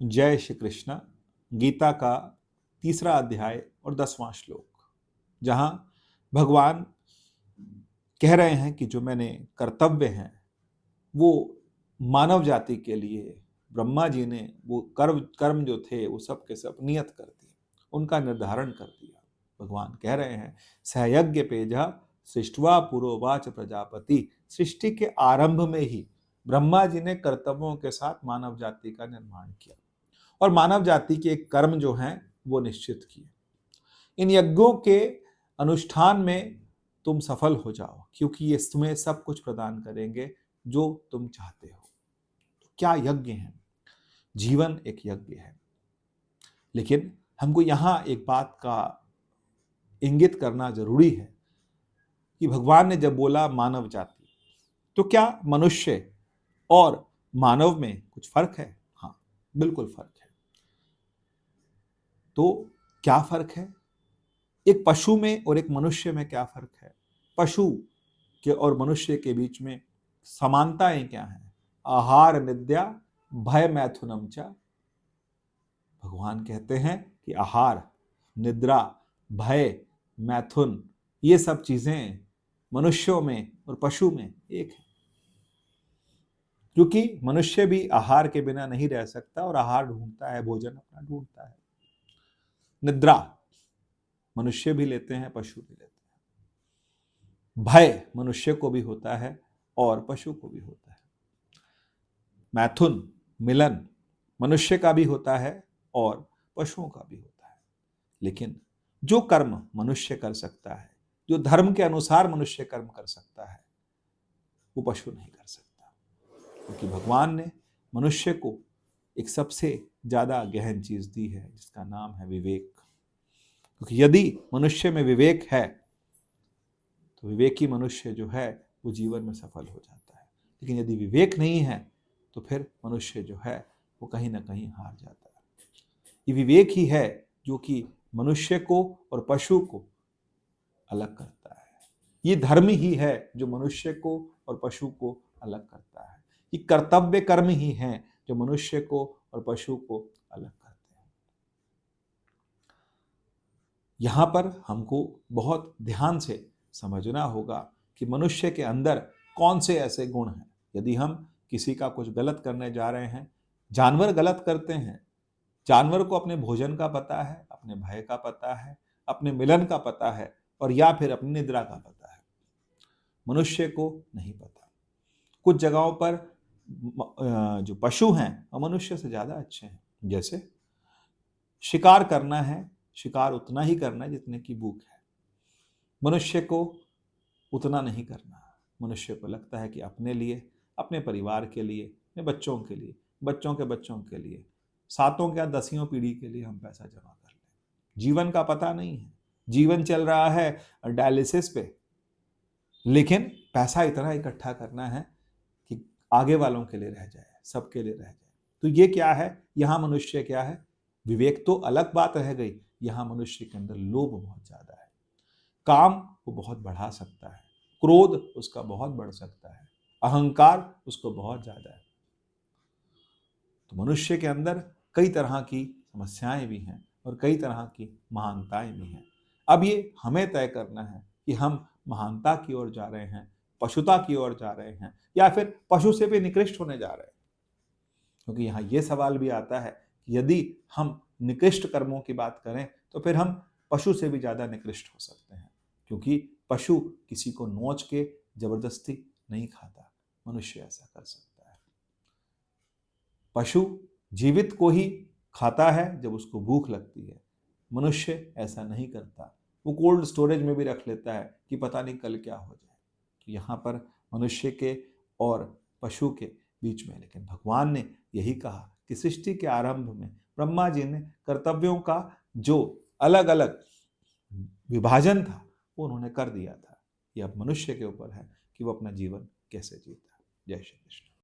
जय श्री कृष्ण। गीता का 3रा अध्याय और 10वां श्लोक, जहां भगवान कह रहे हैं कि जो मैंने कर्तव्य हैं वो मानव जाति के लिए, ब्रह्मा जी ने वो कर्म जो थे वो सब के सब नियत कर दिए, उनका निर्धारण कर दिया। भगवान कह रहे हैं सहयज्ञ पेजा सृष्टवा पुरोवाच प्रजापति। सृष्टि के आरंभ में ही ब्रह्मा जी ने कर्तव्यों के साथ मानव जाति का निर्माण किया और मानव जाति के कर्म जो हैं वो निश्चित किए। इन यज्ञों के अनुष्ठान में तुम सफल हो जाओ, क्योंकि ये तुम्हें सब कुछ प्रदान करेंगे जो तुम चाहते हो। तो क्या यज्ञ है? जीवन एक यज्ञ है। लेकिन हमको यहां एक बात का इंगित करना जरूरी है कि भगवान ने जब बोला मानव जाति, तो क्या मनुष्य और मानव में कुछ फर्क है? हाँ, बिल्कुल फर्क है। तो क्या फर्क है? एक पशु में और एक मनुष्य में क्या फर्क है? पशु के और मनुष्य के बीच में समानताएं क्या हैं? आहार निद्रा भय मैथुनम च। भगवान कहते हैं कि आहार, निद्रा, भय, मैथुन, ये सब चीजें मनुष्यों में और पशु में एक है, क्योंकि मनुष्य भी आहार के बिना नहीं रह सकता और आहार ढूंढता है, भोजन अपना ढूंढता है। निद्रा मनुष्य भी लेते हैं, पशु भी लेते हैं। भय मनुष्य को भी होता है और पशु को भी होता है। मैथुन, मिलन, मनुष्य का भी होता है और पशुओं का भी होता है। लेकिन जो कर्म मनुष्य कर सकता है, जो धर्म के अनुसार मनुष्य कर्म कर सकता है, वो पशु नहीं कर सकता, क्योंकि भगवान ने मनुष्य को एक सबसे ज्यादा गहन चीज दी है, जिसका नाम है विवेक। क्योंकि यदि मनुष्य में विवेक है तो विवेकी मनुष्य जो है वो जीवन में सफल हो जाता है। लेकिन यदि विवेक नहीं है तो फिर मनुष्य जो है वो कहीं ना कहीं हार जाता है। ये विवेक ही है जो कि मनुष्य को और पशु को अलग करता है। ये धर्म ही है जो मनुष्य को और पशु को अलग करता है। ये कर्तव्य कर्म ही है जो मनुष्य को और पशु को अलग करते हैं। यहां पर हमको बहुत ध्यान से समझना होगा कि मनुष्य के अंदर कौन से ऐसे गुण हैं। यदि हम किसी का कुछ गलत करने जा रहे हैं, जानवर गलत करते हैं, जानवर को अपने भोजन का पता है, अपने भय का पता है, अपने मिलन का पता है और या फिर अपनी निद्रा का पता है। मनुष्य को नहीं पता। कुछ जगहों पर जो पशु हैं वो मनुष्य से ज्यादा अच्छे हैं। जैसे शिकार करना है, शिकार उतना ही करना है जितने की भूख है। मनुष्य को उतना नहीं करना। मनुष्य को लगता है कि अपने लिए, अपने परिवार के लिए, अपने बच्चों के लिए, बच्चों के बच्चों के लिए, 7वीं क्या 10वीं पीढ़ी के लिए हम पैसा जमा कर लें। जीवन का पता नहीं है। जीवन चल रहा है डायलिसिस पे, लेकिन पैसा इतना इकट्ठा करना है कि आगे वालों के लिए रह जाए, सबके लिए रह जाए। तो ये क्या है? यहां मनुष्य क्या है? विवेक तो अलग बात रह गई, यहां मनुष्य के अंदर लोभ बहुत ज्यादा है। काम वो बहुत बढ़ा सकता है, क्रोध उसका बहुत बढ़ सकता है, अहंकार उसको बहुत ज्यादा है। तो मनुष्य के अंदर कई तरह की समस्याएं भी हैं और कई तरह की महानताएं भी हैं। अब ये हमें तय करना है कि हम महानता की ओर जा रहे हैं, पशुता की ओर जा रहे हैं, या फिर पशु से भी निकृष्ट होने जा रहे हैं। क्योंकि यहाँ ये सवाल भी आता है कि यदि हम निकृष्ट कर्मों की बात करें तो फिर हम पशु से भी ज्यादा निकृष्ट हो सकते हैं, क्योंकि पशु किसी को नोच के जबरदस्ती नहीं खाता, मनुष्य ऐसा कर सकता है। पशु जीवित को ही खाता है जब उसको भूख लगती है, मनुष्य ऐसा नहीं करता। वो कोल्ड स्टोरेज में भी रख लेता है कि पता नहीं कल क्या हो जाए। तो यहाँ पर मनुष्य के और पशु के बीच में, लेकिन भगवान ने यही कहा कि सृष्टि के आरंभ में ब्रह्मा जी ने कर्तव्यों का जो अलग अलग विभाजन था वो उन्होंने कर दिया था। ये अब मनुष्य के ऊपर है कि वो अपना जीवन कैसे जीता है। जय श्री कृष्ण।